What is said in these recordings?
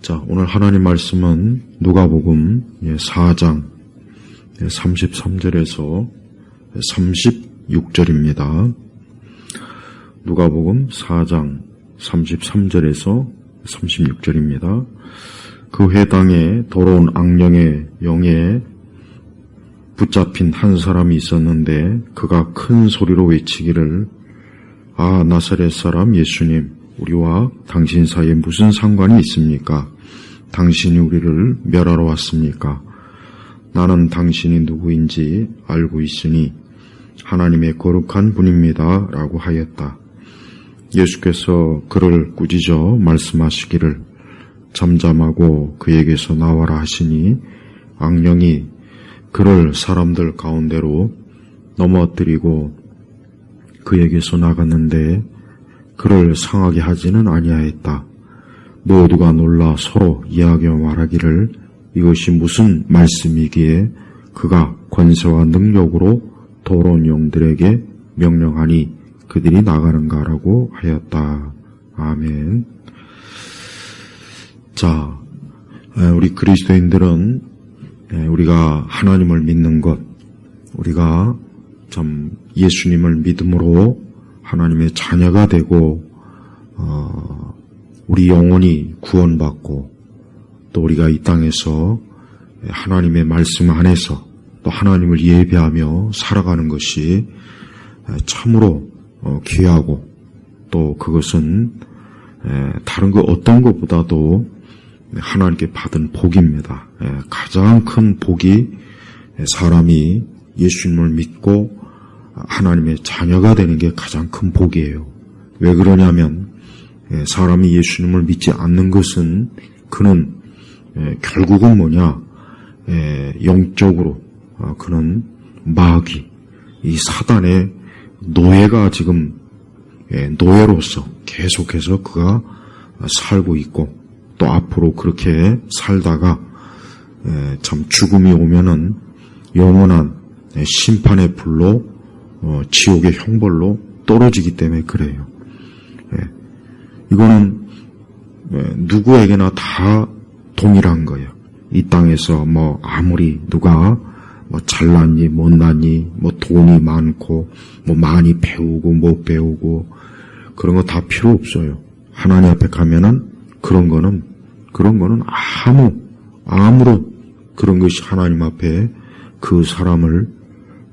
자, 오늘 하나님 말씀은 누가복음 4장 33절에서 36절입니다. 누가복음 4장 33절에서 36절입니다. 그 회당에 더러운 악령의 영에 붙잡힌 한 사람이 있었는데 그가 큰 소리로 외치기를 아, 나사렛 사람 예수님, 우리와 당신 사이에 무슨 상관이 있습니까? 당신이 우리를 멸하러 왔습니까? 나는 당신이 누구인지 알고 있으니 하나님의 거룩한 분입니다. 라고 하였다. 예수께서 그를 꾸짖어 말씀하시기를 잠잠하고 그에게서 나와라 하시니 악령이 그를 사람들 가운데로 넘어뜨리고 그에게서 나갔는데 그를 상하게 하지는 아니하였다. 모두가 놀라 서로 이야기하며 말하기를 이것이 무슨 말씀이기에 그가 권세와 능력으로 더러운 영들에게 명령하니 그들이 나가는가라고 하였다. 아멘. 자, 우리 그리스도인들은 우리가 하나님을 믿는 것, 우리가 참 예수님을 믿음으로 하나님의 자녀가 되고 우리 영혼이 구원받고 또 우리가 이 땅에서 하나님의 말씀 안에서 또 하나님을 예배하며 살아가는 것이 참으로 귀하고 또 그것은 다른 것 어떤 것보다도 하나님께 받은 복입니다. 가장 큰 복이 사람이 예수님을 믿고 하나님의 자녀가 되는 게 가장 큰 복이에요. 왜 그러냐면 사람이 예수님을 믿지 않는 것은 그는 결국은 뭐냐, 영적으로 그는 마귀, 이 사단의 노예가 지금 노예로서 계속해서 그가 살고 있고 또 앞으로 그렇게 살다가 참 죽음이 오면은 영원한 심판의 불로 지옥의 형벌로 떨어지기 때문에 그래요. 이거는 누구에게나 다 동일한 거예요. 이 땅에서 뭐 아무리 누가 뭐 잘났니 못났니 뭐 돈이 많고 뭐 많이 배우고 못 배우고 그런 거 다 필요 없어요. 하나님 앞에 가면은 그런 거는 아무런 그런 것이 하나님 앞에 그 사람을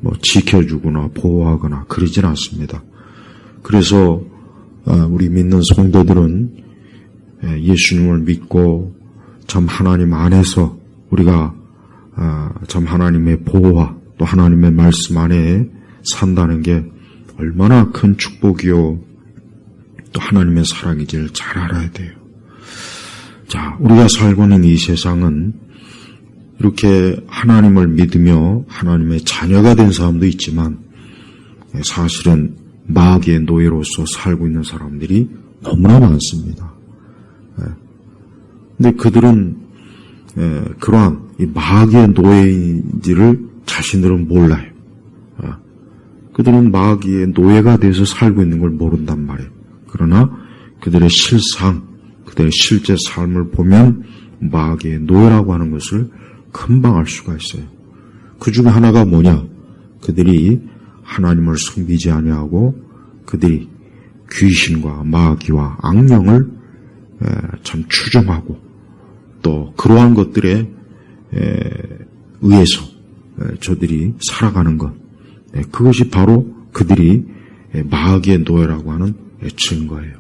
뭐 지켜주거나 보호하거나 그러진 않습니다. 그래서 우리 믿는 성도들은 예수님을 믿고 참 하나님 안에서 우리가 참 하나님의 보호와 또 하나님의 말씀 안에 산다는 게 얼마나 큰 축복이요 또 하나님의 사랑인지를 잘 알아야 돼요. 자, 우리가 살고 있는 이 세상은 이렇게 하나님을 믿으며 하나님의 자녀가 된 사람도 있지만 사실은 마귀의 노예로서 살고 있는 사람들이 너무나 많습니다. 근데 그들은 그러한 이 마귀의 노예인지를 자신들은 몰라요. 그들은 마귀의 노예가 돼서 살고 있는 걸 모른단 말이에요. 그러나 그들의 실상, 그들의 실제 삶을 보면 마귀의 노예라고 하는 것을 금방 알 수가 있어요. 그 중에 하나가 뭐냐? 그들이 하나님을 섬기지 아니하고 그들이 귀신과 마귀와 악령을 참 추종하고 또 그러한 것들에 의해서 저들이 살아가는 것, 그것이 바로 그들이 마귀의 노예라고 하는 증거예요.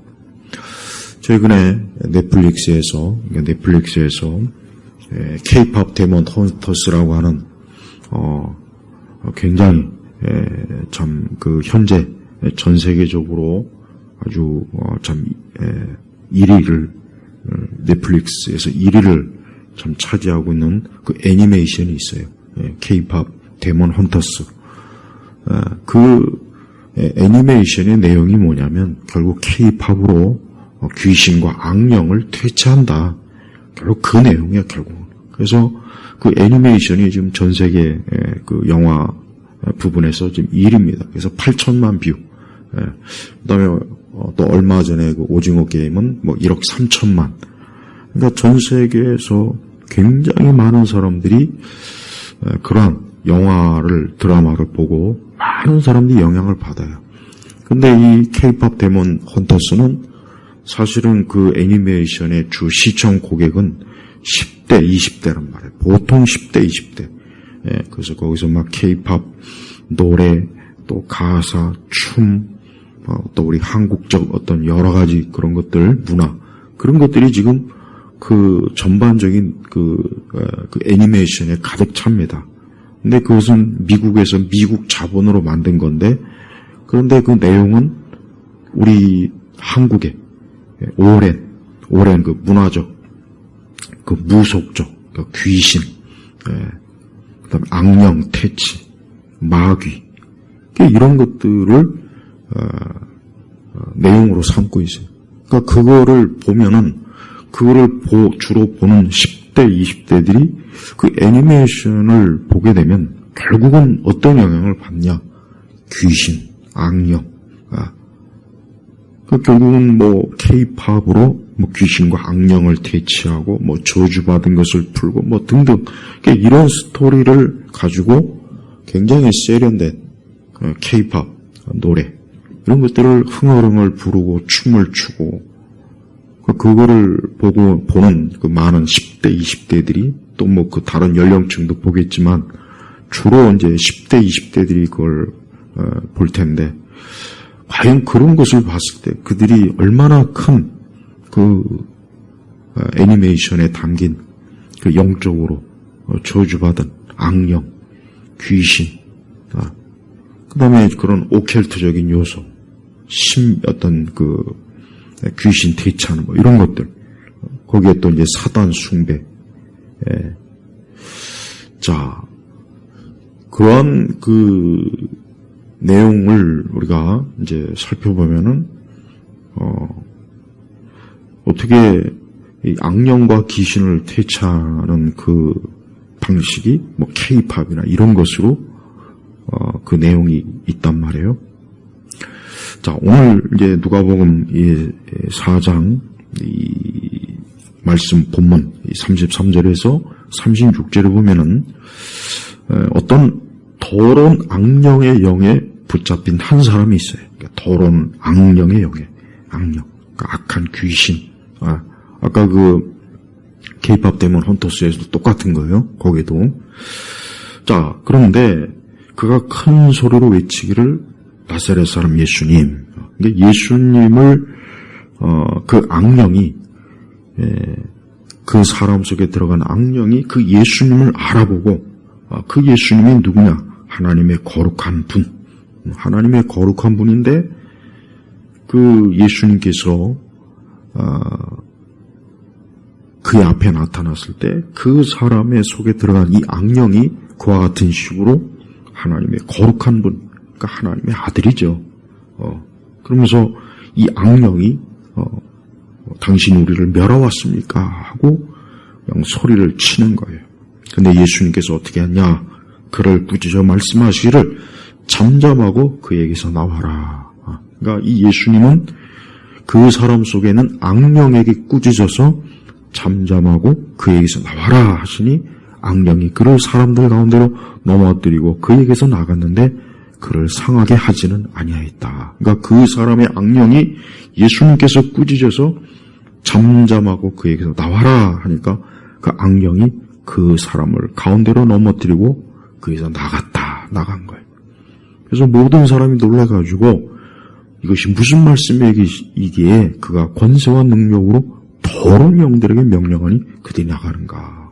최근에 넷플릭스에서 K-pop 데몬 헌터스라고 하는 굉장히 참 그 현재 전 세계적으로 아주 참 1위를 넷플릭스에서 1위를 참 차지하고 있는 그 애니메이션이 있어요. K-pop 데몬 헌터스. 그 애니메이션의 내용이 뭐냐면 결국 K-pop으로 귀신과 악령을 퇴치한다. 결국 그 내용이야, 결국. 그래서 그 애니메이션이 지금 전 세계 그 영화 부분에서 지금 1위입니다. 그래서 8천만 뷰. 그 다음에 또 얼마 전에 그 오징어 게임은 뭐 1억 3천만. 그러니까 전 세계에서 굉장히 많은 사람들이 그러한 영화를, 드라마를 보고 많은 사람들이 영향을 받아요. 근데 이 K-POP 데몬 헌터스는 사실은 그 애니메이션의 주 시청 고객은 10대, 20대란 말이에요. 보통 10대, 20대. 그래서 거기서 막 K-POP 노래, 또 가사, 춤, 또 우리 한국적 어떤 여러 가지 그런 것들, 문화, 그런 것들이 지금 그 전반적인 그 애니메이션에 가득 찹니다. 근데 그것은 미국에서 미국 자본으로 만든 건데, 그런데 그 내용은 우리 한국의 오랜 그 문화적, 그 무속적, 그 귀신, 그다음에 악령, 퇴치, 마귀, 이런 것들을 내용으로 삼고 있어요. 그러니까 그거를 보면은 그거를 주로 보는 10대, 20대들이 그 애니메이션을 보게 되면 결국은 어떤 영향을 받냐? 귀신, 악령. 결국은 뭐 K-팝으로 뭐 귀신과 악령을 퇴치하고 뭐 저주받은 것을 풀고 뭐 등등 이런 스토리를 가지고 굉장히 세련된 K-팝 노래 이런 것들을 흥얼흥얼 부르고 춤을 추고 그거를 보는 그 많은 10대, 20대들이 또 뭐 그 다른 연령층도 보겠지만 주로 이제 10대, 20대들이 그걸 볼 텐데 과연 그런 것을 봤을 때 그들이 얼마나 큰 그 애니메이션에 담긴 그 영적으로 저주받은 악령, 귀신, 그 다음에 그런 오켈트적인 요소, 어떤 그 귀신 퇴치하는 뭐 이런 것들, 거기에 또 이제 사단 숭배, 자, 그런 그 내용을 우리가 이제 살펴보면은 어떻게 이 악령과 귀신을 퇴치하는 그 방식이 뭐 K-팝이나 이런 것으로 그 내용이 있단 말이에요. 자, 오늘 이제 누가복음 4장 이 말씀 본문 33절에서 36절을 보면은 어떤 더러운 악령의 영에 붙잡힌 한 사람이 있어요. 그러니까 더러운 악령의 영에, 악령, 그러니까 악한 귀신. 아까 그 K-팝 데몬 헌터스에서도 똑같은 거예요. 거기도. 자, 그런데 그가 큰 소리로 외치기를 나사렛 사람 예수님. 그러니까 예수님을 그 악령이 그 사람 속에 들어간 악령이 그 예수님을 알아보고 그 예수님이 누구냐? 하나님의 거룩한 분. 하나님의 거룩한 분인데 그 예수님께서 그의 앞에 나타났을 때 그 사람의 속에 들어간 이 악령이 그와 같은 식으로 하나님의 거룩한 분, 그러니까 하나님의 아들이죠. 그러면서 이 악령이 당신이 우리를 멸하왔습니까? 하고 그냥 소리를 치는 거예요. 근데 예수님께서 어떻게 하냐? 그를 꾸짖어 말씀하시기를 잠잠하고 그에게서 나와라. 그러니까 이 예수님은 그 사람 속에는 악령에게 꾸짖어서 잠잠하고 그에게서 나와라 하시니 악령이 그를 사람들 가운데로 넘어뜨리고 그에게서 나갔는데 그를 상하게 하지는 아니하였다. 그러니까 그 사람의 악령이 예수님께서 꾸짖어서 잠잠하고 그에게서 나와라 하니까 그 악령이 그 사람을 가운데로 넘어뜨리고 그에서 나간 거예요. 그래서 모든 사람이 놀라가지고 이것이 무슨 말씀이기에 그가 권세와 능력으로 더러운 영들에게 명령하니 그들이 나가는가.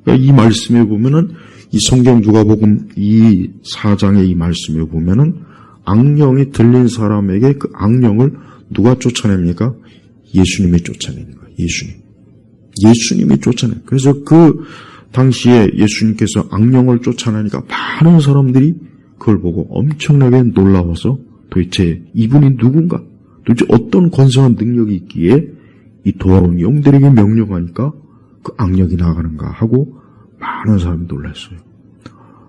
그러니까 이 말씀에 보면은 이 성경 누가복음 이 4장의 이 말씀에 보면은 악령이 들린 사람에게 그 악령을 누가 쫓아냅니까? 예수님이 쫓아내는 거예요. 예수님이 쫓아내요. 그래서 그 당시에 예수님께서 악령을 쫓아내니까 많은 사람들이 그걸 보고 엄청나게 놀라워서 도대체 이분이 누군가? 도대체 어떤 권세와 능력이 있기에 이 더러운 영들에게 명령하니까 그 악령이 나가는가 하고 많은 사람이 놀랐어요.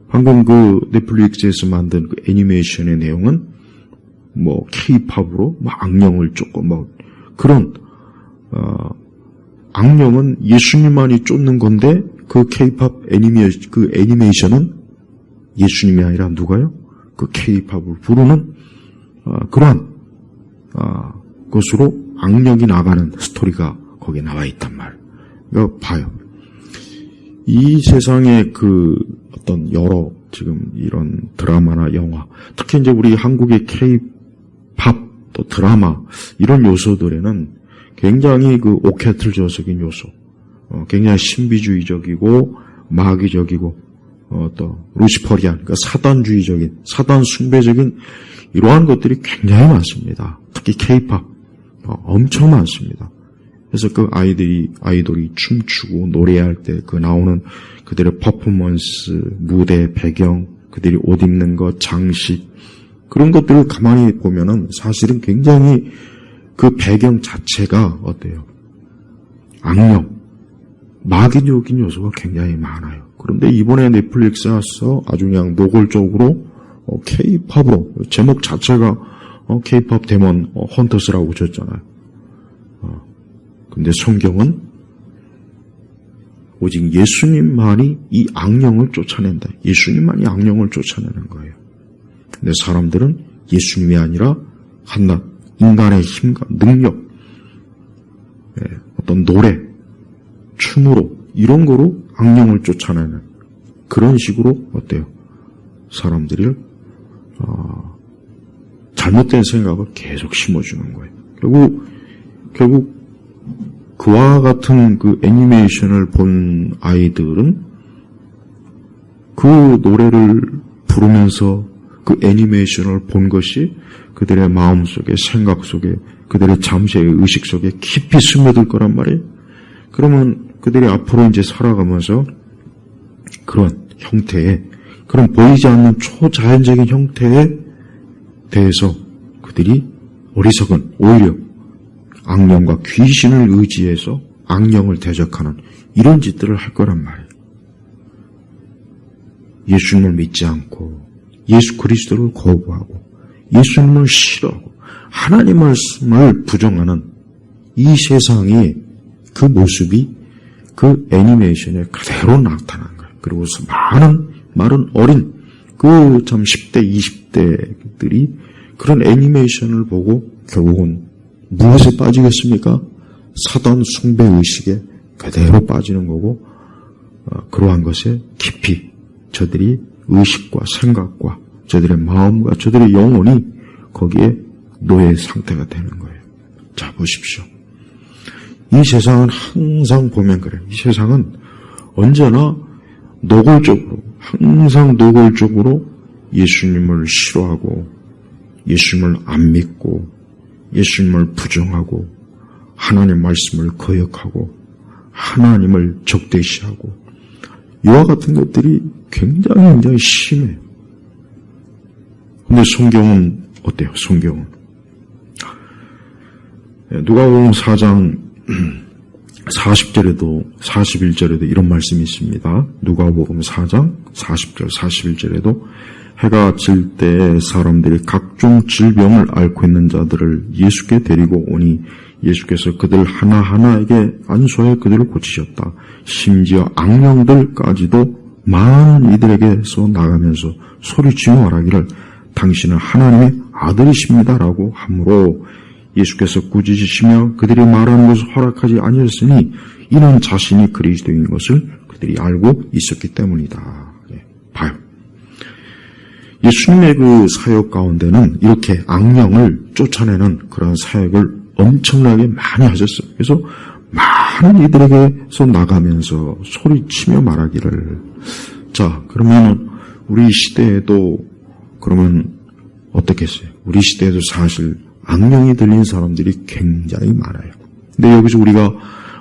방금 그 넷플릭스에서 만든 그 애니메이션의 내용은 뭐 K-팝으로 뭐 악령을 쫓고 뭐 그런 악령은 예수님만이 쫓는 건데 그 K-팝 애니메이션은 예수님이 아니라 누가요? 그 K-팝을 부르는 그러한 것으로 악령이 나가는 스토리가 거기에 나와 있단 말이에요. 그러니까 봐요. 이 세상에 그 어떤 여러 지금 이런 드라마나 영화, 특히 이제 우리 한국의 K-팝 또 드라마 이런 요소들에는 굉장히 그 오케틀저적인 요소, 굉장히 신비주의적이고 마귀적이고 또 루시퍼리안, 그러니까 사단주의적인, 사단 숭배적인 이러한 것들이 굉장히 많습니다. 특히 K-팝 엄청 많습니다. 그래서 그 아이돌이 춤추고 노래할 때 그 나오는 그들의 퍼포먼스, 무대 배경, 그들이 옷 입는 것, 장식 그런 것들을 가만히 보면은 사실은 굉장히 그 배경 자체가 어때요? 악령, 마귀적인 요소가 굉장히 많아요. 그런데 이번에 넷플릭스에서 아주 그냥 노골적으로 K-팝으로 제목 자체가 K-팝 데몬 헌터스라고 줬잖아요. 근데 성경은 오직 예수님만이 이 악령을 쫓아낸다. 예수님만이 악령을 쫓아내는 거예요. 근데 사람들은 예수님이 아니라 한낱 인간의 힘과 능력, 어떤 노래, 춤으로 이런 거로 악령을 쫓아내는 그런 식으로 어때요? 사람들을 잘못된 생각을 계속 심어주는 거예요. 결국 그와 같은 그 애니메이션을 본 아이들은 그 노래를 부르면서 그 애니메이션을 본 것이 그들의 마음 속에, 생각 속에, 그들의 잠시의 의식 속에 깊이 스며들 거란 말이에요. 그러면 그들이 앞으로 이제 살아가면서 그런 형태의, 그런 보이지 않는 초자연적인 형태에 대해서 그들이 어리석은, 오히려 악령과 귀신을 의지해서 악령을 대적하는 이런 짓들을 할 거란 말이에요. 예수님을 믿지 않고 예수 그리스도를 거부하고 예수님을 싫어하고 하나님 말씀을 부정하는 이 세상의 그 모습이 그 애니메이션에 그대로 나타난 거예요. 그리고 많은 어린 그 참 10대, 20대들이 그런 애니메이션을 보고 결국은 무엇에 빠지겠습니까? 사단 숭배 의식에 그대로 빠지는 거고 그러한 것에 깊이 저들이 의식과 생각과 저들의 마음과 저들의 영혼이 거기에 노예 상태가 되는 거예요. 자, 보십시오. 이 세상은 항상 보면 그래요. 이 세상은 언제나 항상 노골적으로 예수님을 싫어하고 예수님을 안 믿고 예수님을 부정하고 하나님 말씀을 거역하고 하나님을 적대시하고 이와 같은 것들이 굉장히 심해요. 근데 성경은 어때요? 성경은 누가복음 4장 40절에도 41절에도 이런 말씀이 있습니다. 누가복음 4장 40절 41절에도 해가 질 때 사람들이 각종 질병을 앓고 있는 자들을 예수께 데리고 오니 예수께서 그들 하나하나에게 안수하여 그들을 고치셨다. 심지어 악령들까지도 많은 이들에게서 나가면서 소리치며 말하기를 당신은 하나님의 아들이십니다라고 하므로 예수께서 꾸짖으시며 그들이 말하는 것을 허락하지 아니었으니 이는 자신이 그리스도인 것을 그들이 알고 있었기 때문이다. 봐요. 예수님의 그 사역 가운데는 이렇게 악령을 쫓아내는 그런 사역을 엄청나게 많이 하셨어요. 그래서 많은 이들에게서 나가면서 소리치며 말하기를. 자, 그러면 우리 시대에도 그러면 어떻겠어요? 우리 시대에도 사실 악령이 들린 사람들이 굉장히 많아요. 근데 여기서 우리가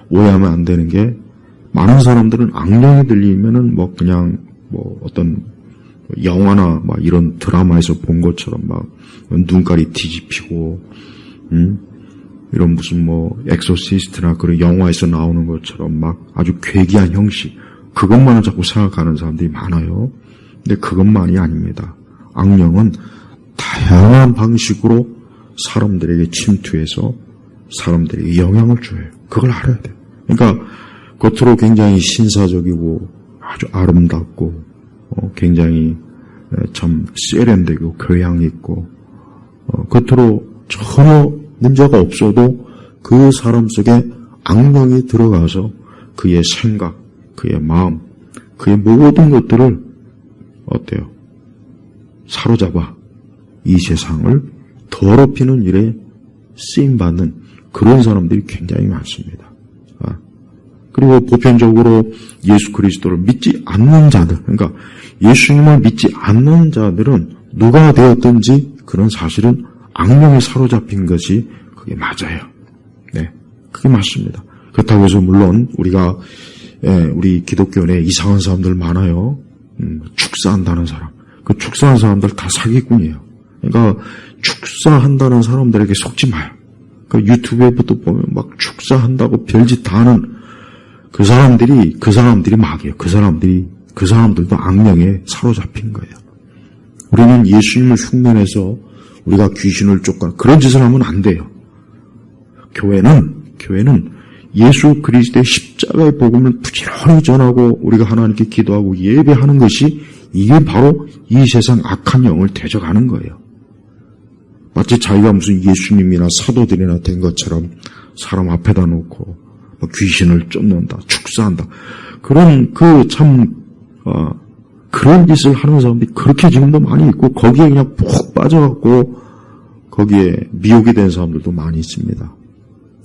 오해하면 안 되는 게 많은 사람들은 악령이 들리면은 그냥 어떤 영화나 이런 드라마에서 본 것처럼 눈깔이 뒤집히고 이런 무슨 엑소시스트나 그런 영화에서 나오는 것처럼 아주 괴기한 형식 그것만을 자꾸 생각하는 사람들이 많아요. 근데 그것만이 아닙니다. 악령은 다양한 방식으로 사람들에게 침투해서 사람들에게 영향을 줘요. 그걸 알아야 돼요. 그러니까 겉으로 굉장히 신사적이고 아주 아름답고 굉장히 참 세련되고 교양 있고 겉으로 전혀 문제가 없어도 그 사람 속에 악령이 들어가서 그의 생각, 그의 마음, 그의 모든 것들을 어때요? 사로잡아 이 세상을 더럽히는 일에 쓰임받는 그런 사람들이 굉장히 많습니다. 그리고 보편적으로 예수 그리스도를 믿지 않는 자들, 그러니까 예수님을 믿지 않는 자들은 누가 되었든지 그런 사실은 악령에 사로잡힌 것이 그게 맞아요. 네, 그게 맞습니다. 그렇다고 해서 물론 우리가 우리 기독교 내에 이상한 사람들 많아요. 축사한다는 사람, 그 축사한 사람들 다 사기꾼이에요. 그러니까 축사한다는 사람들에게 속지 마요. 그 유튜브에부터 보면 막 축사한다고 별짓 다 하는 그 사람들이 마귀예요. 그 사람들도 악령에 사로잡힌 거예요. 우리는 예수님을 흉내내서 우리가 귀신을 쫓거나 그런 짓을 하면 안 돼요. 교회는 예수 그리스도의 십자가의 복음을 부지런히 전하고 우리가 하나님께 기도하고 예배하는 것이 이게 바로 이 세상 악한 영을 대적하는 거예요. 마치 자기가 무슨 예수님이나 사도들이나 된 것처럼 사람 앞에다 놓고 귀신을 쫓는다, 축사한다. 그런 그런 짓을 하는 사람들이 그렇게 지금도 많이 있고 거기에 그냥 푹 빠져갖고 거기에 미혹이 된 사람들도 많이 있습니다.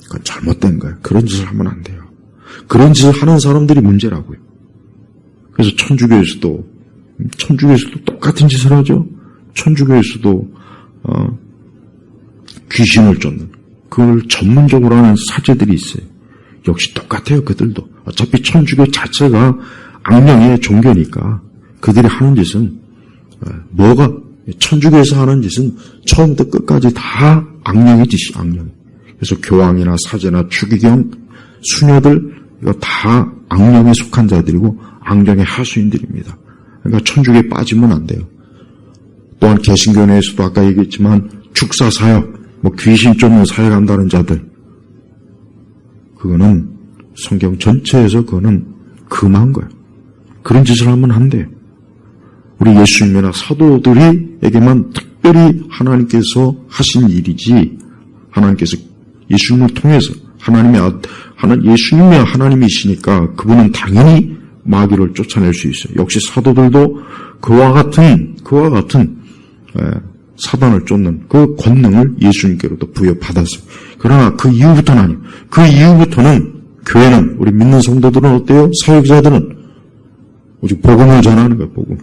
그건 잘못된 거예요. 그런 짓을 하면 안 돼요. 그런 짓을 하는 사람들이 문제라고요. 그래서 천주교에서도 똑같은 짓을 하죠. 천주교에서도 귀신을 쫓는 그걸 전문적으로 하는 사제들이 있어요. 역시 똑같아요. 그들도 어차피 천주교 자체가 악령의 종교니까 그들이 하는 짓은 천주교에서 하는 짓은 처음부터 끝까지 다 악령의 짓이 악령. 그래서 교황이나 사제나 추기경, 수녀들 이거 다 악령에 속한 자들이고 악령의 하수인들입니다. 그러니까 천주교에 빠지면 안 돼요. 또한 개신교 내에서도 아까 얘기했지만 축사 사역, 귀신 쫓는 사역한다는 자들, 그거는 성경 전체에서 그거는 금한 거예요. 그런 짓을 하면 안 돼요. 우리 예수님이나 사도들에게만 특별히 하나님께서 하신 일이지, 하나님께서 예수님을 통해서 예수님이 하나님이시니까 그분은 당연히 마귀를 쫓아낼 수 있어요. 역시 사도들도 그와 같은 사단을 쫓는 그 권능을 예수님께로도 부여받았어요. 그러나 그 이후부터는 아니에요. 그 이후부터는 교회는, 우리 믿는 성도들은 어때요? 사역자들은 오직 복음을 전하는 거예요. 복음.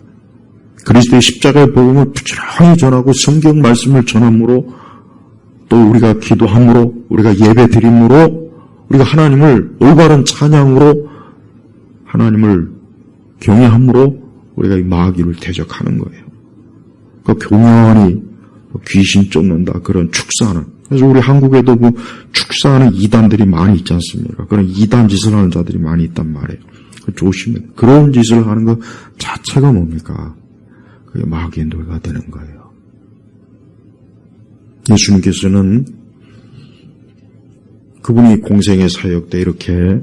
그리스도의 십자가의 복음을 부지런히 전하고 성경 말씀을 전함으로 또 우리가 기도함으로 우리가 예배 드림으로 우리가 하나님을 올바른 찬양으로 하나님을 경외함으로 우리가 이 마귀를 대적하는 거예요. 그러니까 교묘하니 귀신 쫓는다, 그런 축사하는. 그래서 우리 한국에도 축사하는 이단들이 많이 있지 않습니까? 그런 이단 짓을 하는 자들이 많이 있단 말이에요. 조심해. 그런 짓을 하는 것 자체가 뭡니까? 그게 마귀의 노예가 되는 거예요. 예수님께서는 그분이 공생의 사역 때 이렇게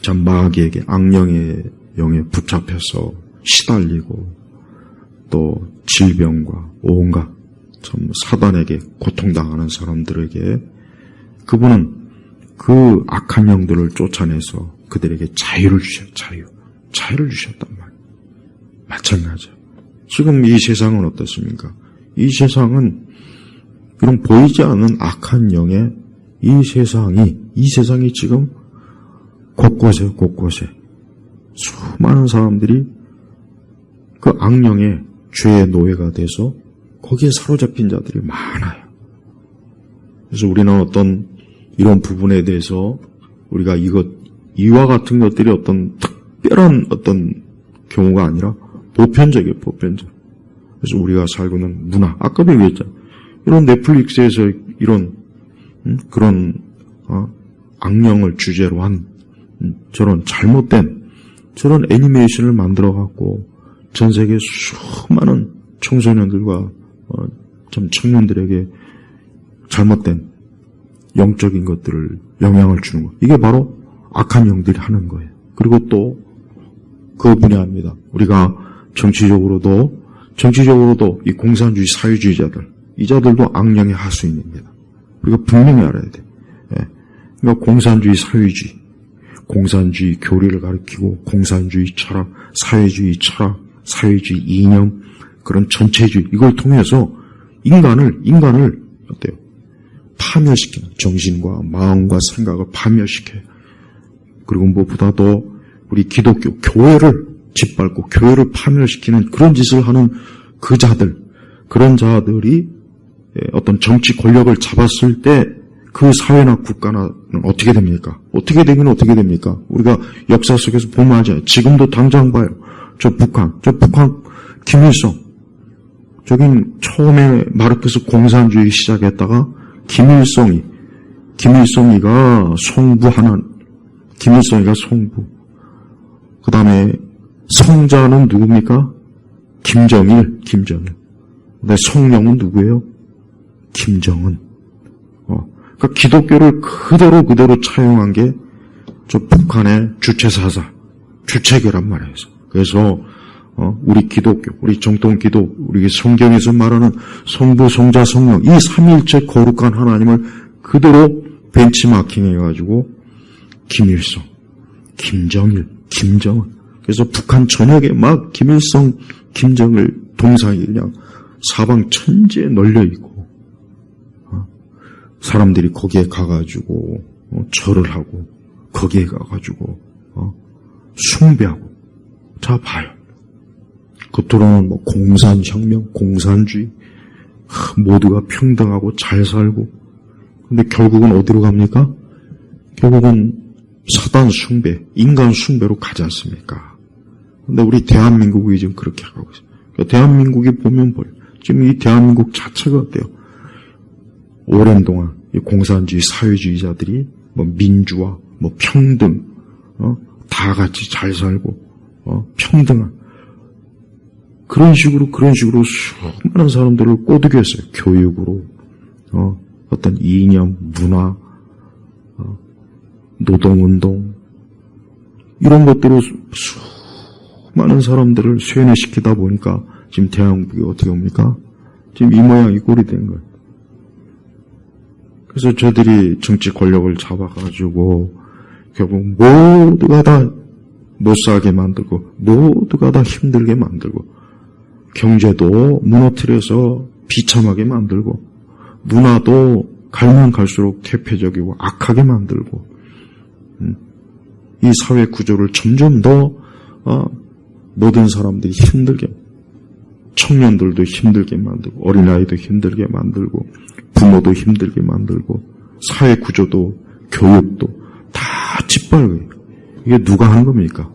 참 마귀에게, 악령의 영에 붙잡혀서 시달리고 또 질병과 온갖 참 사단에게 고통당하는 사람들에게 그분은 그 악한 영들을 쫓아내서 그들에게 자유를 주셨어요. 자유를 주셨단 말이에요. 마찬가지예요. 지금 이 세상은 어떻습니까? 이 세상은 이런 보이지 않는 악한 영의 이 세상이 지금 곳곳에 수많은 사람들이 그 악령의 죄의 노예가 돼서 거기에 사로잡힌 자들이 많아요. 그래서 우리는 어떤 이런 부분에 대해서 우리가 이와 같은 것들이 어떤 특별한 어떤 경우가 아니라 보편적이에요. 그래서 우리가 살고 있는 문화, 아까도 얘기했잖아요. 이런 넷플릭스에서 이런 그런 악령을 주제로 한 저런 잘못된 저런 애니메이션을 만들어 갖고 전 세계 수많은 청소년들과 참 청년들에게 잘못된 영적인 것들을 영향을 주는 것. 이게 바로 악한 영들이 하는 거예요. 그리고 또 그분이 합니다. 우리가 정치적으로도 이 공산주의 사회주의자들, 이 자들도 악령의 하수인입니다. 우리가 분명히 알아야 돼. 예. 그러니까 공산주의 사회주의, 공산주의 교리를 가리키고 공산주의 철학, 사회주의 이념, 그런 전체주의, 이걸 통해서 인간을 어때요? 파멸시키는, 정신과 마음과 생각을 파멸시켜요. 그리고 무엇보다도 우리 기독교, 교회를 짓밟고 교회를 파멸시키는 그런 짓을 하는 그런 자들이 어떤 정치 권력을 잡았을 때 그 사회나 국가는 어떻게 됩니까? 어떻게 됩니까? 우리가 역사 속에서 보면 알잖아요. 지금도 당장 봐요. 저 북한 김일성. 저긴 처음에 마르크스 공산주의 시작했다가 김일성이가 송부. 그 다음에 성자는 누굽니까? 김정일. 근데 성령은 누구예요? 김정은. 그러니까 기독교를 그대로 차용한 게 저 북한의 주체계란 말이에요. 그래서 우리 기독교, 우리 정통 기독, 우리 성경에서 말하는 성부, 성자, 성령, 이 삼위일체 거룩한 하나님을 그대로 벤치마킹해가지고 김일성, 김정일, 김정은. 그래서 북한 전역에 막 김일성, 김정일 동상이 그냥 사방 천지에 널려 있고, 사람들이 거기에 가가지고 절을 하고, 거기에 가가지고 숭배하고. 자 봐요. 겉으로는 뭐 공산혁명, 공산주의, 모두가 평등하고 잘 살고, 근데 결국은 어디로 갑니까? 결국은 사단 숭배, 인간 숭배로 가지 않습니까? 근데 우리 대한민국이 지금 그렇게 하고 있어요. 그러니까 대한민국이 보면 지금 이 대한민국 자체가 어때요? 오랜 동안 이 공산주의 사회주의자들이 뭐 민주화, 뭐 평등, 다 같이 잘 살고, 평등한 그런 식으로 수많은 사람들을 꼬드겼어요. 교육으로, 어떤 이념, 문화, 노동운동, 이런 것들로 수많은 사람들을 쇠뇌시키다 보니까 지금 대한민국이 어떻게 옵니까? 지금 이 모양 이 꼴이 된 거예요. 그래서 저들이 정치 권력을 잡아가지고 결국 모두가 다 못 살게 만들고, 모두가 다 힘들게 만들고, 경제도 무너뜨려서 비참하게 만들고, 문화도 갈면 갈수록 퇴폐적이고 악하게 만들고, 이 사회 구조를 점점 더 모든 사람들이 힘들게, 청년들도 힘들게 만들고, 어린아이도 힘들게 만들고, 부모도 힘들게 만들고, 사회 구조도 교육도 다 짓밟아요. 이게 누가 하는 겁니까?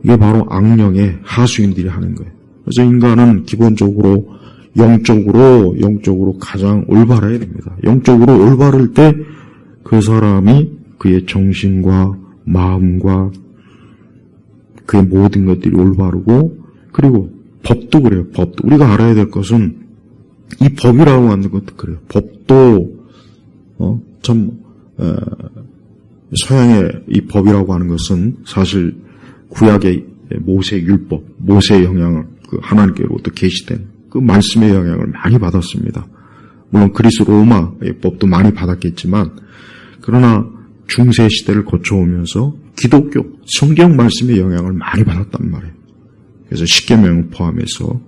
이게 바로 악령의 하수인들이 하는 거예요. 그래서 인간은 기본적으로 영적으로 가장 올바라야 됩니다. 영적으로 올바를 때 그 사람이 그의 정신과 마음과 그의 모든 것들이 올바르고, 그리고 법도 그래요. 법도 우리가 알아야 될 것은 이 법이라고 하는 것도 그래요. 법도 서양의 이 법이라고 하는 것은 사실 구약의 모세 율법, 모세의 영향을 그 하나님께로부터 계시된 그 말씀의 영향을 많이 받았습니다. 물론 그리스 로마의 법도 많이 받았겠지만, 그러나 중세 시대를 거쳐오면서 기독교 성경 말씀의 영향을 많이 받았단 말이에요. 그래서 십계명을 포함해서,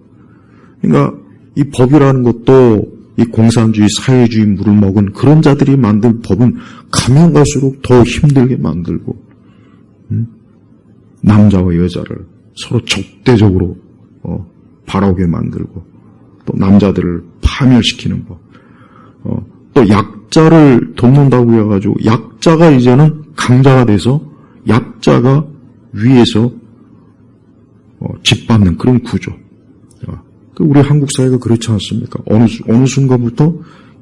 그러니까 이 법이라는 것도 이 공산주의 사회주의 물을 먹은 그런 자들이 만든 법은 가면 갈수록 더 힘들게 만들고, 남자와 여자를 서로 적대적으로 바라오게 만들고, 또 남자들을 파멸시키는 법, 또 약자를 돕는다고 해가지고 약자가 이제는 강자가 돼서 약자가 위에서 짓밟는 그런 구조. 우리 한국 사회가 그렇지 않습니까? 어느 순간부터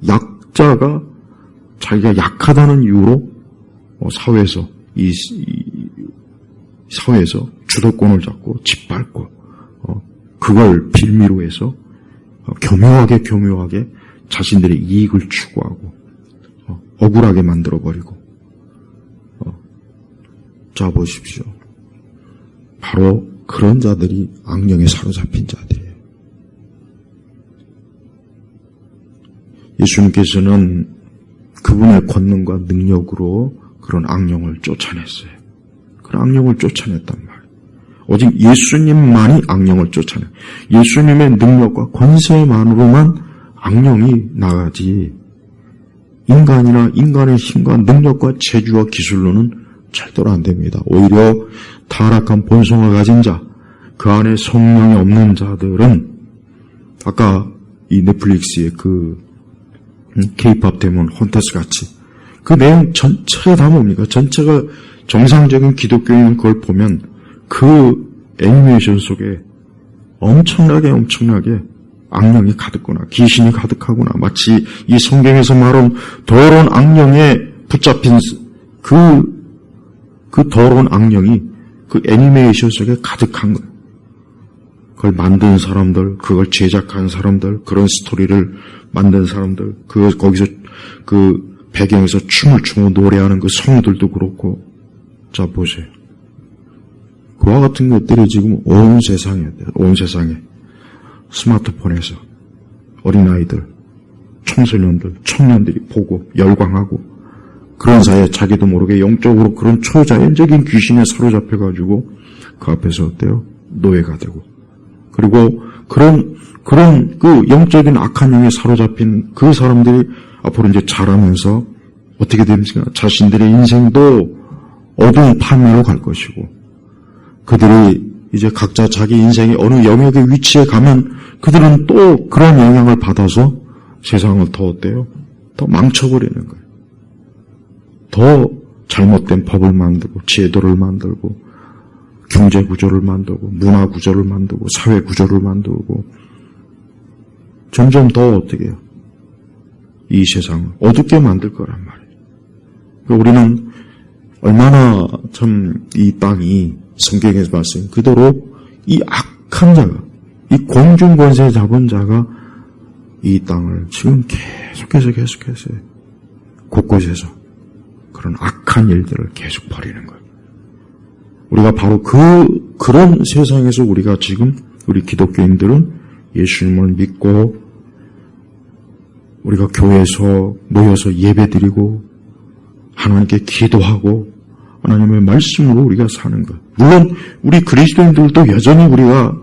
약자가 자기가 약하다는 이유로 사회에서 사회에서 주도권을 잡고 짓밟고, 그걸 빌미로 해서 교묘하게 자신들의 이익을 추구하고 억울하게 만들어버리고, 자 보십시오. 바로 그런 자들이 악령에 사로잡힌 자들이에요. 예수님께서는 그분의 권능과 능력으로 그런 악령을 쫓아냈어요. 그런 악령을 쫓아냈단 말이에요. 오직 예수님만이 악령을 쫓아내요. 예수님의 능력과 권세만으로만 악령이 나가지 인간이나 인간의 힘과 능력과 재주와 기술로는 절대로 안 됩니다. 오히려 타락한 본성을 가진 자, 그 안에 성령이 없는 자들은 아까 이 넷플릭스의 그 K-pop 데몬 헌터스 같이 그 내용 전체가 다 뭡니까? 전체가 정상적인 기독교인은 그걸 보면 그 애니메이션 속에 엄청나게 악령이 가득구나, 귀신이 가득하구나, 마치 이 성경에서 말한 더러운 악령에 붙잡힌 그 더러운 악령이 그 애니메이션 속에 가득한 거예요. 그걸 만든 사람들, 그걸 제작한 사람들, 그런 스토리를 만든 사람들, 거기서 그 배경에서 춤을 추고 노래하는 그 성들도 그렇고, 자 보세요. 그와 같은 것들이 지금 온 세상에 스마트폰에서 어린아이들, 청소년들, 청년들이 보고 열광하고 그런 사이에 자기도 모르게 영적으로 그런 초자연적인 귀신에 사로잡혀가지고 그 앞에서 어때요? 노예가 되고 그리고 그런 그 영적인 악한 영에 사로잡힌 그 사람들이 앞으로 이제 자라면서 어떻게 됩니까? 자신들의 인생도 어두운 판매로 갈 것이고 그들이 이제 각자 자기 인생의 어느 영역의 위치에 가면 그들은 또 그런 영향을 받아서 세상을 더 어때요? 더 망쳐버리는 거예요. 더 잘못된 법을 만들고 제도를 만들고 경제 구조를 만들고 문화 구조를 만들고 사회 구조를 만들고 점점 더 어떻게 해요? 이 세상을 어둡게 만들 거란 말이에요. 그러니까 우리는 얼마나 참 이 땅이 성경에서 봤어요. 그대로 이 악한 자가 이 공중 권세 잡은 자가 이 땅을 지금 계속해서 곳곳에서 그런 악한 일들을 계속 벌이는 거예요. 우리가 바로 그런 세상에서 우리가 지금 우리 기독교인들은 예수님을 믿고 우리가 교회에서 모여서 예배드리고 하나님께 기도하고 하나님의 말씀으로 우리가 사는 것. 물론 우리 그리스도인들도 여전히 우리가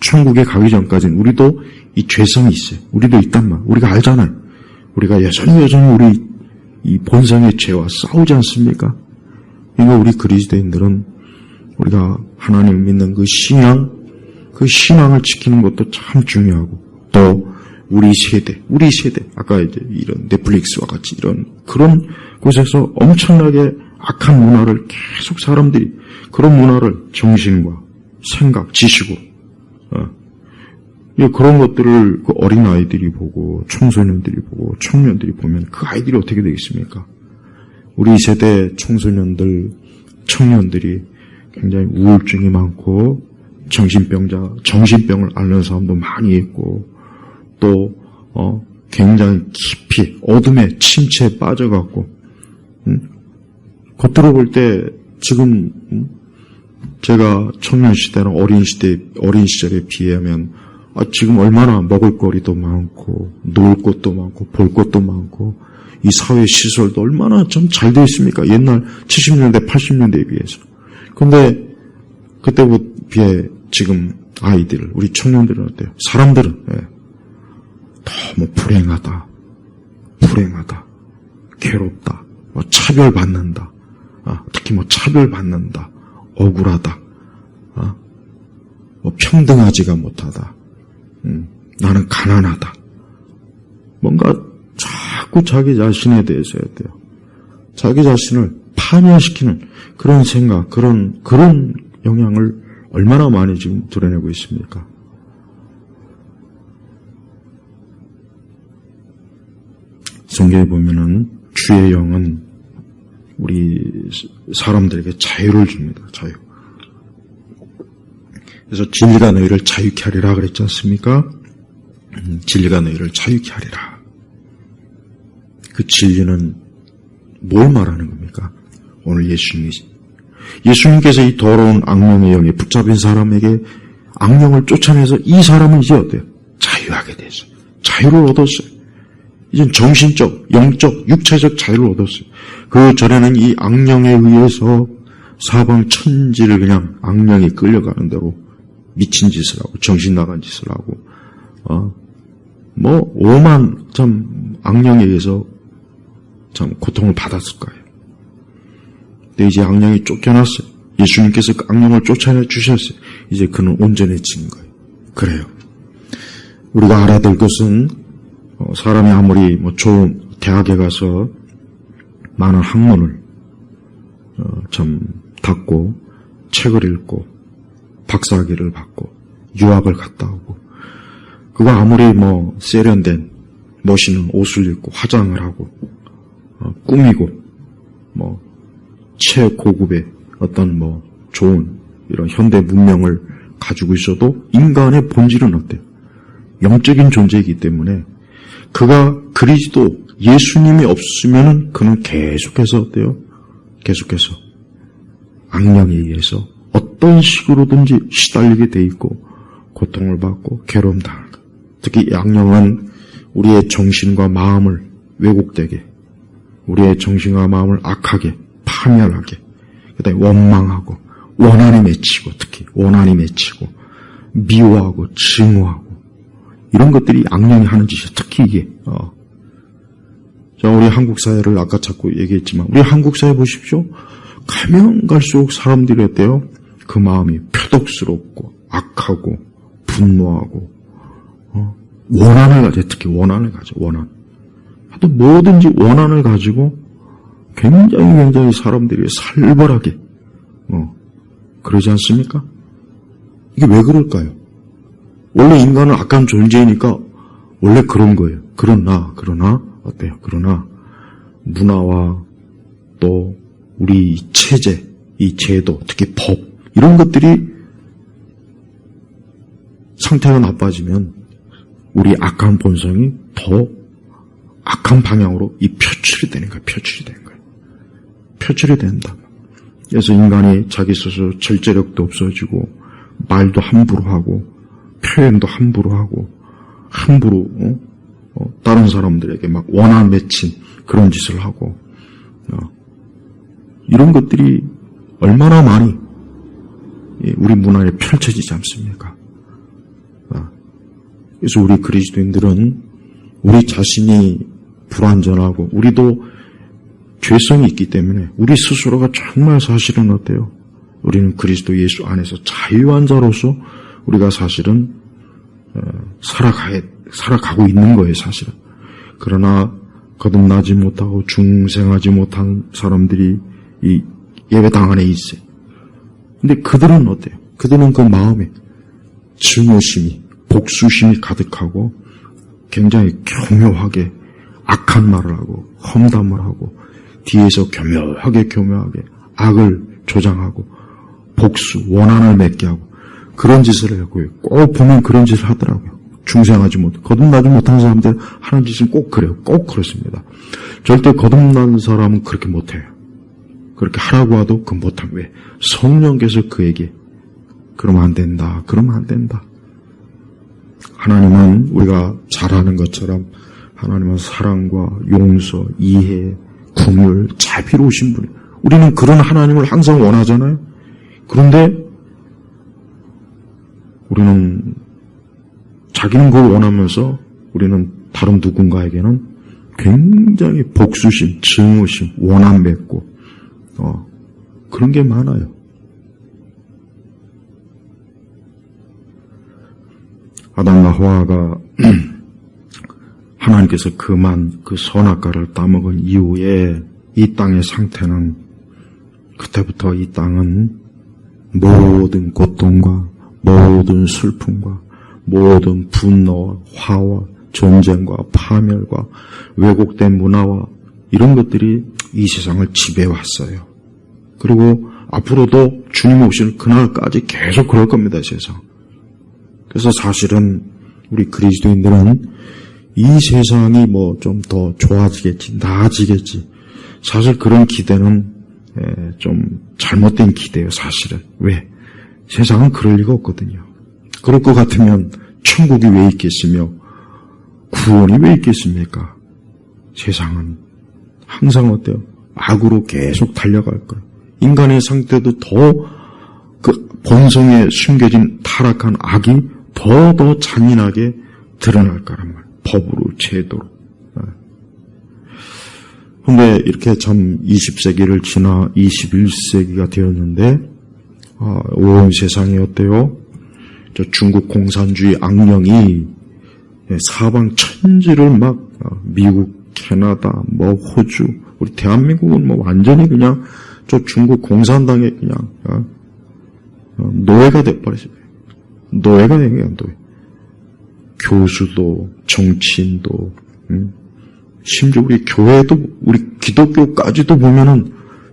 천국에 가기 전까지는 우리도 이 죄성이 있어요. 우리도 있단 말. 우리가 알잖아요. 우리가 여전히 우리 이 본성의 죄와 싸우지 않습니까? 그러니까 우리 그리스도인들은 우리가 하나님을 믿는 그 신앙을 지키는 것도 참 중요하고 또 우리 세대 아까 이제 이런 넷플릭스와 같이 이런 그런 곳에서 엄청나게 악한 문화를 계속 사람들이 그런 문화를 정신과 생각, 지식으로 그런 것들을 그 어린 아이들이 보고 청소년들이 보고 청년들이 보면 그 아이들이 어떻게 되겠습니까? 우리 세대 청소년들, 청년들이 굉장히 우울증이 많고 정신병을 앓는 사람도 많이 있고 또 굉장히 깊이 어둠의 침체에 빠져갖고 겉으로 볼 때 지금 제가 청년 시대나 어린 시절에 비하면 지금 얼마나 먹을 거리도 많고 놀 곳도 많고 볼 것도 많고 이 사회 시설도 얼마나 좀 잘 되어 있습니까? 옛날 70년대 80년대에 비해서. 근데 그때부터 비해 지금 아이들 우리 청년들은 어때요? 사람들은 너무 불행하다 괴롭다 차별받는다 특히 차별받는다 억울하다 평등하지가 못하다 나는 가난하다 뭔가 자꾸 자기 자신에 대해서 해야 돼요. 자기 자신을 파멸시키는 그런 생각 그런 영향을 얼마나 많이 지금 드러내고 있습니까? 성경에 보면은 주의 영은 우리 사람들에게 자유를 줍니다. 자유. 그래서 진리가 너희를 자유케 하리라 그랬지 않습니까? 진리가 너희를 자유케 하리라. 그 진리는 뭘 말하는 겁니까? 오늘 예수님이 예수님께서 이 더러운 악령의 영에 붙잡힌 사람에게 악령을 쫓아내서 이 사람은 이제 어때요? 자유하게 됐어요. 자유를 얻었어요. 이젠 정신적, 영적, 육체적 자유를 얻었어요. 그 전에는 이 악령에 의해서 사방 천지를 그냥 악령이 끌려가는 대로 미친 짓을 하고 정신 나간 짓을 하고 오만 참 악령에 의해서 참 고통을 받았을 거예요. 근데 이제 악령이 쫓겨났어요. 예수님께서 그 악령을 쫓아내 주셨어요. 이제 그는 온전해진 거예요. 그래요. 우리가 알아야 될 것은 사람이 아무리 좋은 대학에 가서 많은 학문을 참 닦고 책을 읽고 박사학위를 받고 유학을 갔다 오고 그가 아무리 세련된 멋있는 옷을 입고 화장을 하고 꾸미고 최고급의 어떤 좋은 이런 현대 문명을 가지고 있어도 인간의 본질은 어때요? 영적인 존재이기 때문에 그가 그리스도 예수님이 없으면은 그는 계속해서 어때요? 계속해서 악령에 의해서 어떤 식으로든지 시달리게 돼 있고 고통을 받고 괴로움 당하는 것. 특히 이 악령은 우리의 정신과 마음을 왜곡되게, 우리의 정신과 마음을 악하게, 파멸하게, 그다음에 원망하고 원한이 맺히고, 특히 원한이 맺히고 미워하고 증오하고 이런 것들이 악령이 하는 짓이에요. 특히 이게 자, 우리 한국 사회를 아까 자꾸 얘기했지만 우리 한국 사회 보십시오. 가면 갈수록 사람들이 어때요? 그 마음이 표독스럽고 악하고 분노하고 원한을 가져. 특히 원한을 가져. 원한. 하여튼 뭐든지 원한을 가지고 굉장히 사람들이 살벌하게 그러지 않습니까? 이게 왜 그럴까요? 원래 인간은 악한 존재이니까 원래 그런 거예요. 그러나 어때요? 그러나 문화와 또 우리 이 체제, 이 제도, 특히 법 이런 것들이 상태가 나빠지면 우리 악한 본성이 더 악한 방향으로 표출이 되는 거예요. 표출이 된다. 그래서 인간이 자기 스스로 절제력도 없어지고 말도 함부로 하고 표현도 함부로 하고 함부로 다른 사람들에게 막 원한 맺힌 그런 짓을 하고 이런 것들이 얼마나 많이 우리 문화에 펼쳐지지 않습니까? 그래서 우리 그리스도인들은 우리 자신이 불완전하고 우리도 죄성이 있기 때문에 우리 스스로가 정말 사실은 어때요? 우리는 그리스도 예수 안에서 자유한 자로서 우리가 사실은 살아가고 있는 거예요, 사실은. 그러나 거듭나지 못하고 중생하지 못한 사람들이 이 예배당 안에 있어요. 근데 그들은 어때요? 그들은 그 마음에 증오심이, 복수심이 가득하고 굉장히 교묘하게 악한 말을 하고 험담을 하고 뒤에서 교묘하게 악을 조장하고 복수, 원한을 맺게 하고 그런 짓을 하고 꼭 보면 그런 짓을 하더라고요. 중생하지 못, 거듭나지 못한 사람들 하는 짓은 꼭 그래요. 꼭 그렇습니다. 절대 거듭난 사람은 그렇게 못해요. 그렇게 하라고 해도 그 못하고 왜? 성령께서 그에게 그러면 안 된다. 하나님은 우리가 잘 아는 것처럼 하나님은 사랑과 용서, 이해, 긍휼, 자비로우신 분이에요. 우리는 그런 하나님을 항상 원하잖아요. 그런데 우리는 자기는 그걸 원하면서 우리는 다른 누군가에게는 굉장히 복수심, 증오심, 원한 맺고 그런 게 많아요. 아담과 하와가 하나님께서 그만 그 선악과를 따먹은 이후에 이 땅의 상태는 그때부터 이 땅은 모든 고통과 모든 슬픔과 모든 분노와 화와 전쟁과 파멸과 왜곡된 문화와 이런 것들이 이 세상을 지배해왔어요. 그리고 앞으로도 주님 오실 그날까지 계속 그럴 겁니다, 세상. 그래서 사실은 우리 그리스도인들은 이 세상이 좀 더 좋아지겠지, 나아지겠지. 사실 그런 기대는 좀 잘못된 기대예요, 사실은. 왜? 세상은 그럴 리가 없거든요. 그럴 것 같으면 천국이 왜 있겠으며 구원이 왜 있겠습니까? 세상은 항상 어때요? 악으로 계속 달려갈 거예요. 인간의 상태도 더 그 본성에 숨겨진 타락한 악이 더 잔인하게 드러날 거란 말이에요. 법으로, 제도로. 근데 이렇게 참 20세기를 지나 21세기가 되었는데, 온 세상이 어때요? 저 중국 공산주의 악령이 사방 천지를 막, 미국, 캐나다, 뭐 호주, 우리 대한민국은 뭐 완전히 그냥 저 중국 공산당의 그냥, 노예가 돼버렸어요. 노예가 된 거야, 노예. 교수도, 정치인도, 심지어 우리 교회도, 우리 기독교까지도 보면은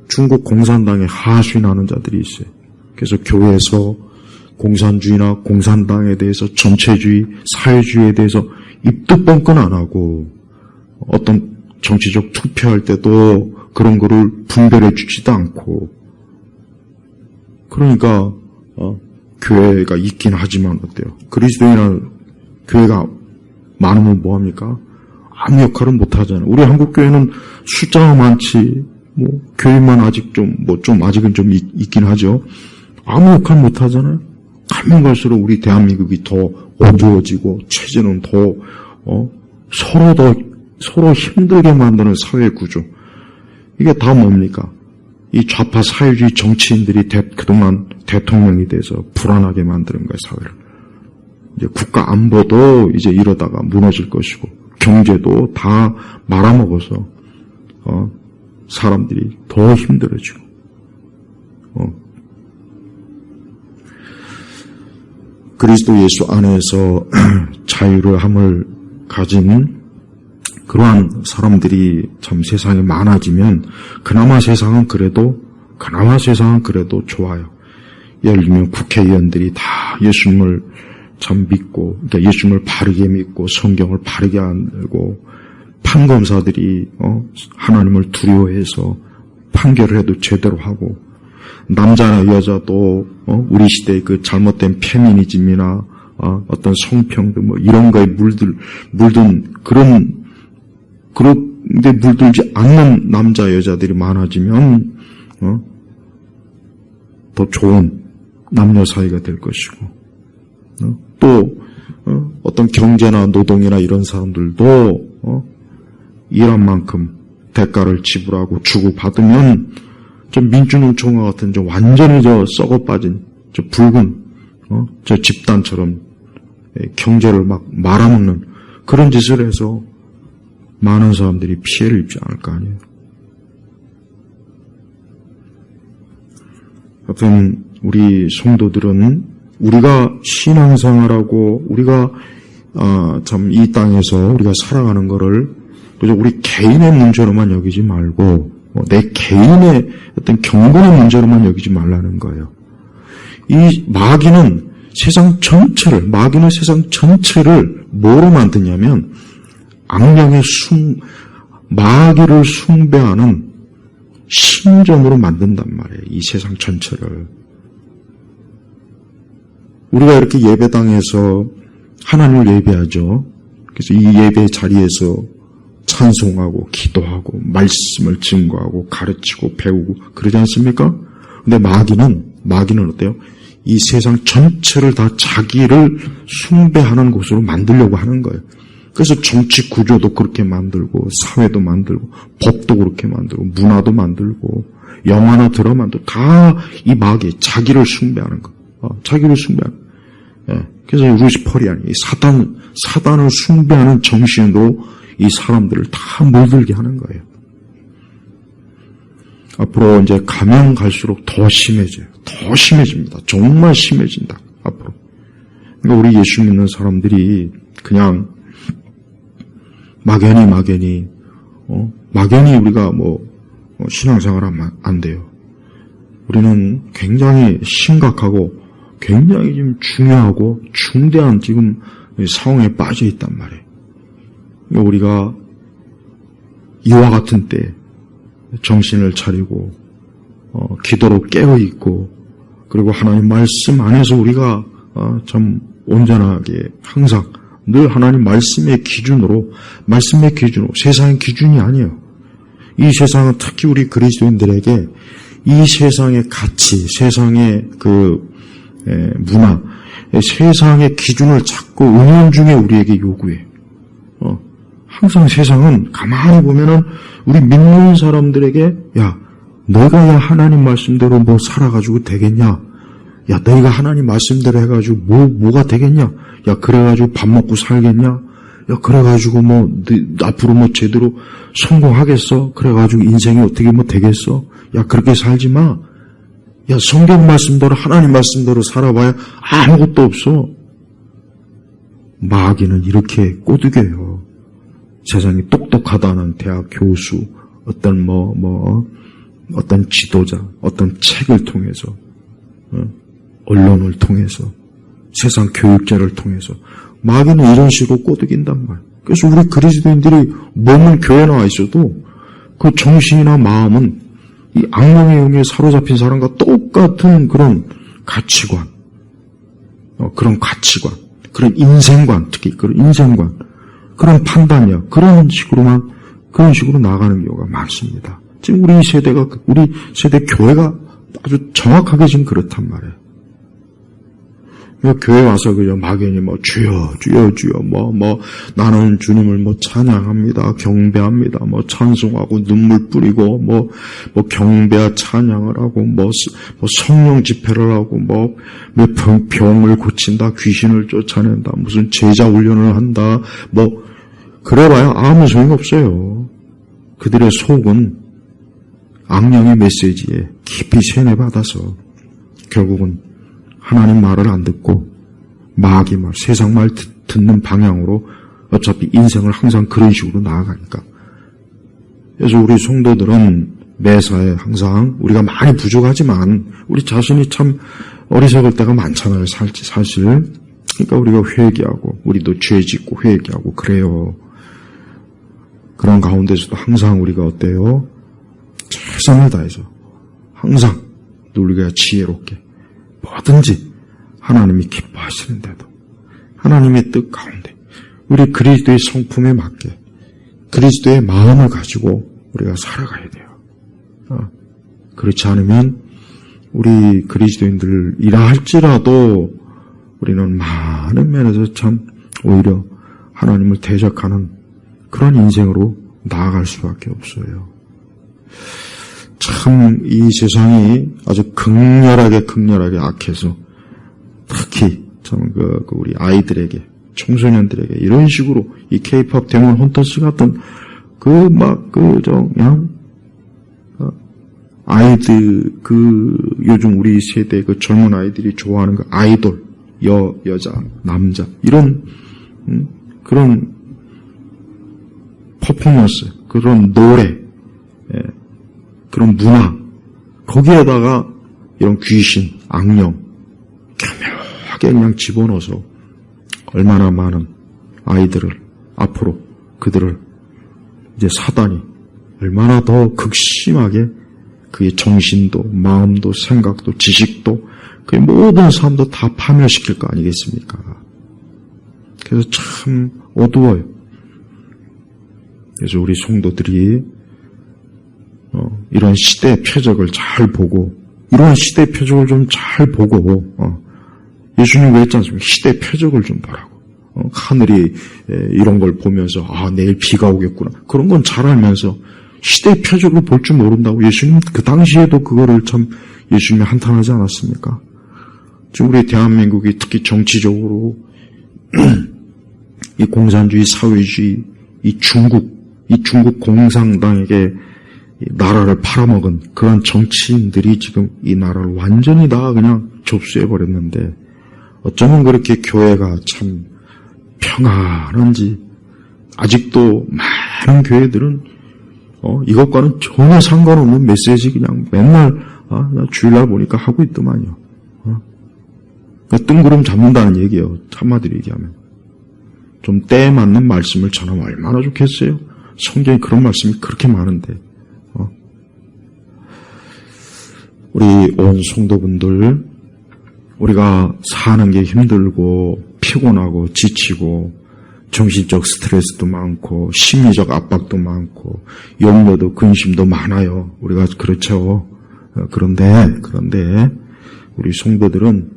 중국 공산당에 하수인하는 자들이 있어요. 그래서 교회에서 공산주의나 공산당에 대해서 전체주의, 사회주의에 대해서 입도 뻥끗 안 하고 어떤 정치적 투표할 때도 그런 거를 분별해 주지도 않고 그러니까 교회가 있긴 하지만 어때요? 그리스도인이라는 교회가 많으면 뭐합니까? 아무 역할은 못하잖아요. 우리 한국 교회는 숫자가 많지, 뭐 교인만 아직 아직은 좀 있긴 하죠. 아무 역할 못하잖아요. 가면 갈수록 우리 대한민국이 더 어두워지고 체제는 더 서로 힘들게 만드는 사회 구조. 이게 다 뭡니까? 이 좌파 사회주의 정치인들이 그동안 대통령이 돼서 불안하게 만드는 거예요, 사회를. 이제 국가 안보도 이제 이러다가 무너질 것이고, 경제도 다 말아먹어서, 사람들이 더 힘들어지고, 그리스도 예수 안에서 자유함을 가진 그러한 사람들이 참 세상에 많아지면 그나마 세상은 그래도 좋아요. 예를 들면 국회의원들이 다 예수님을 참 믿고, 그러니까 예수님을 바르게 믿고 성경을 바르게 알고, 판검사들이 하나님을 두려워해서 판결을 해도 제대로 하고, 남자나 여자도 우리 시대의 그 잘못된 페미니즘이나 어떤 성평등 뭐 이런 거에 물든 그런데 물들지 않는 남자 여자들이 많아지면 더 좋은 남녀 사이가 될 것이고, 또 어떤 경제나 노동이나 이런 사람들도 일한 만큼 대가를 지불하고 주고받으면 좀 민주노총과 같은 좀 완전히 썩어 빠진 붉은 저 집단처럼 경제를 막 말아먹는 그런 짓을 해서 많은 사람들이 피해를 입지 않을 거 아니에요. 하여튼 우리 성도들은 우리가 신앙생활하고 우리가 참 이 땅에서 우리가 살아가는 거를 그저 우리 개인의 문제로만 여기지 말고 내 개인의 어떤 경건의 문제로만 여기지 말라는 거예요. 이 마귀는 세상 전체를 뭐로 만드냐면 악령의 마귀를 숭배하는 신전으로 만든단 말이에요. 이 세상 전체를. 우리가 이렇게 예배당에서 하나님을 예배하죠. 그래서 이 예배 자리에서 찬송하고 기도하고 말씀을 증거하고 가르치고 배우고 그러지 않습니까? 근데 마귀는 어때요? 이 세상 전체를 다 자기를 숭배하는 곳으로 만들려고 하는 거예요. 그래서 정치 구조도 그렇게 만들고 사회도 만들고 법도 그렇게 만들고 문화도 만들고 영화나 드라마도 다 이 마귀 자기를 숭배하는 거. 자기를 숭배하는 거. 예. 그래서 루시퍼리안 이 사단을 숭배하는 정신으로 이 사람들을 다 물들게 하는 거예요. 앞으로 이제 가면 갈수록 더 심해져요. 더 심해집니다. 정말 심해진다. 앞으로. 그러니까 우리 예수 믿는 사람들이 그냥 막연히 우리가 신앙생활하면 안 돼요. 우리는 굉장히 심각하고 굉장히 지금 중요하고 중대한 지금 상황에 빠져 있단 말이에요. 우리가 이와 같은 때 정신을 차리고 기도로 깨어 있고, 그리고 하나님 말씀 안에서 우리가 참 온전하게 항상 늘 하나님 말씀의 기준으로 세상의 기준이 아니에요. 이 세상은 특히 우리 그리스도인들에게 이 세상의 가치, 세상의 문화, 세상의 기준을 자꾸 은연중에 우리에게 요구해요. 항상 세상은 가만히 보면은 우리 믿는 사람들에게 너희가 하나님 말씀대로 뭐 살아가지고 되겠냐? 너희가 하나님 말씀대로 해가지고 뭐가 되겠냐? 그래가지고 밥 먹고 살겠냐? 그래가지고 앞으로 제대로 성공하겠어? 그래가지고 인생이 어떻게 되겠어? 그렇게 살지 마. 성경 말씀대로, 하나님 말씀대로 살아봐야 아무것도 없어. 마귀는 이렇게 꼬드겨요. 세상이 똑똑하다는 대학 교수, 어떤 어떤 지도자, 어떤 책을 통해서, 언론을 통해서, 세상 교육자를 통해서 마귀는 이런 식으로 꼬드긴단 말이에요. 그래서 우리 그리스도인들이 몸은 교회에 나와 있어도 그 정신이나 마음은 이 악령의 영에 사로잡힌 사람과 똑같은 그런 가치관, 그런 인생관, 특히 그런 인생관, 그런 판단이야. 그런 식으로 나가는 경우가 많습니다. 지금 우리 세대 교회가 아주 정확하게 지금 그렇단 말이에요. 교회 와서 그냥 막연히 주여, 주여, 주여, 나는 주님을 찬양합니다, 경배합니다, 찬송하고 눈물 뿌리고, 경배와 찬양을 하고, 성령 집회를 하고, 병을 고친다, 귀신을 쫓아낸다, 무슨 제자 훈련을 한다, 그래봐야 아무 소용 없어요. 그들의 속은 악령의 메시지에 깊이 세뇌받아서 결국은 하나님 말을 안 듣고 마귀 말, 세상 말 듣는 방향으로 어차피 인생을 항상 그런 식으로 나아가니까. 그래서 우리 성도들은 매사에 항상 우리가 많이 부족하지만 우리 자신이 참 어리석을 때가 많잖아요. 사실. 그러니까 우리가 회개하고 우리도 죄 짓고 회개하고 그래요. 그런 가운데서도 항상 우리가 어때요? 최선을 다해서 항상 우리가 지혜롭게 뭐든지 하나님이 기뻐하시는데도 하나님의 뜻 가운데 우리 그리스도의 성품에 맞게 그리스도의 마음을 가지고 우리가 살아가야 돼요. 그렇지 않으면 우리 그리스도인들이라 할지라도 우리는 많은 면에서 참 오히려 하나님을 대적하는 그런 인생으로 나아갈 수밖에 없어요. 참 이 세상이 아주 극렬하게 악해서 특히 참 우리 아이들에게, 청소년들에게 이런 식으로 이 K-팝 데몬 헌터스 같은 아이들 요즘 우리 세대 젊은 아이들이 좋아하는 아이돌, 여자, 남자 이런 그런 퍼포먼스, 그런 노래, 그런 문화, 거기에다가 이런 귀신, 악령, 교묘하게 그냥 집어넣어서 얼마나 많은 아이들을 앞으로 그들을 이제 사단이 얼마나 더 극심하게 그의 정신도, 마음도, 생각도, 지식도, 그 모든 삶도 다 파멸시킬 거 아니겠습니까? 그래서 참 어두워요. 그래서 우리 성도들이 이런 시대의 표적을 잘 보고, 이러한 시대의 표적을 좀 잘 보고, 예수님 왜 했지 않습니까? 시대의 표적을 좀 보라고. 하늘이 이런 걸 보면서 내일 비가 오겠구나. 그런 건 잘 알면서 시대의 표적을 볼 줄 모른다고 예수님 그 당시에도 그거를 참 예수님이 한탄하지 않았습니까? 지금 우리 대한민국이 특히 정치적으로 이 공산주의, 사회주의, 이 중국 공산당에게 나라를 팔아먹은 그런 정치인들이 지금 이 나라를 완전히 다 그냥 접수해버렸는데 어쩌면 그렇게 교회가 참 평안한지 아직도 많은 교회들은 이것과는 전혀 상관없는 메시지 그냥 맨날 주일날 보니까 하고 있더만요. 뜬구름 잡는다는 얘기예요. 한마디로 얘기하면. 좀 때에 맞는 말씀을 전하면 얼마나 좋겠어요. 성경에 그런 말씀이 그렇게 많은데. 우리 온 성도분들, 우리가 사는 게 힘들고 피곤하고 지치고 정신적 스트레스도 많고 심리적 압박도 많고 염려도 근심도 많아요. 우리가 그렇죠. 그런데 우리 성도들은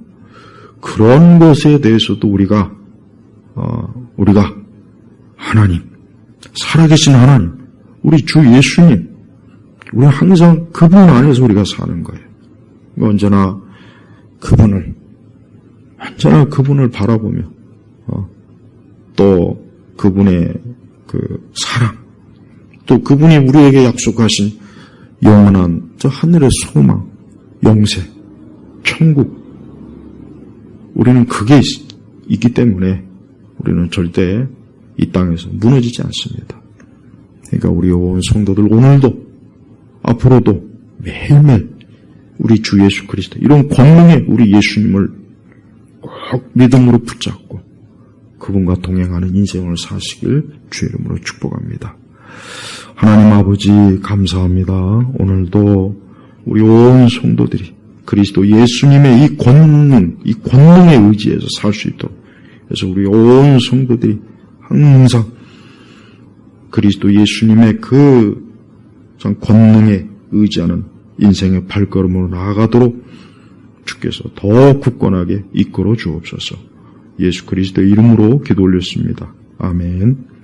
그런 것에 대해서도 우리가 하나님, 살아계신 하나님, 우리 주 예수님, 우리 항상 그분 안에서 우리가 사는 거예요. 언제나 그분을 바라보며 또 그분의 그 사랑, 또 그분이 우리에게 약속하신 영원한 저 하늘의 소망, 영세, 천국, 우리는 그게 있기 때문에 우리는 절대 이 땅에서 무너지지 않습니다. 그러니까 우리 온 성도들 오늘도 앞으로도 매일매일 우리 주 예수 그리스도 이런 권능의 우리 예수님을 꼭 믿음으로 붙잡고 그분과 동행하는 인생을 사시길 주의 이름으로 축복합니다. 하나님 아버지 감사합니다. 오늘도 우리 온 성도들이 그리스도 예수님의 이 권능에 의지해서 살 수 있도록 그래서 우리 온 성도들이 항상 그리스도 예수님의 그 권능에 의지하는 인생의 발걸음으로 나아가도록 주께서 더 굳건하게 이끌어 주옵소서. 예수 그리스도의 이름으로 기도 올렸습니다. 아멘.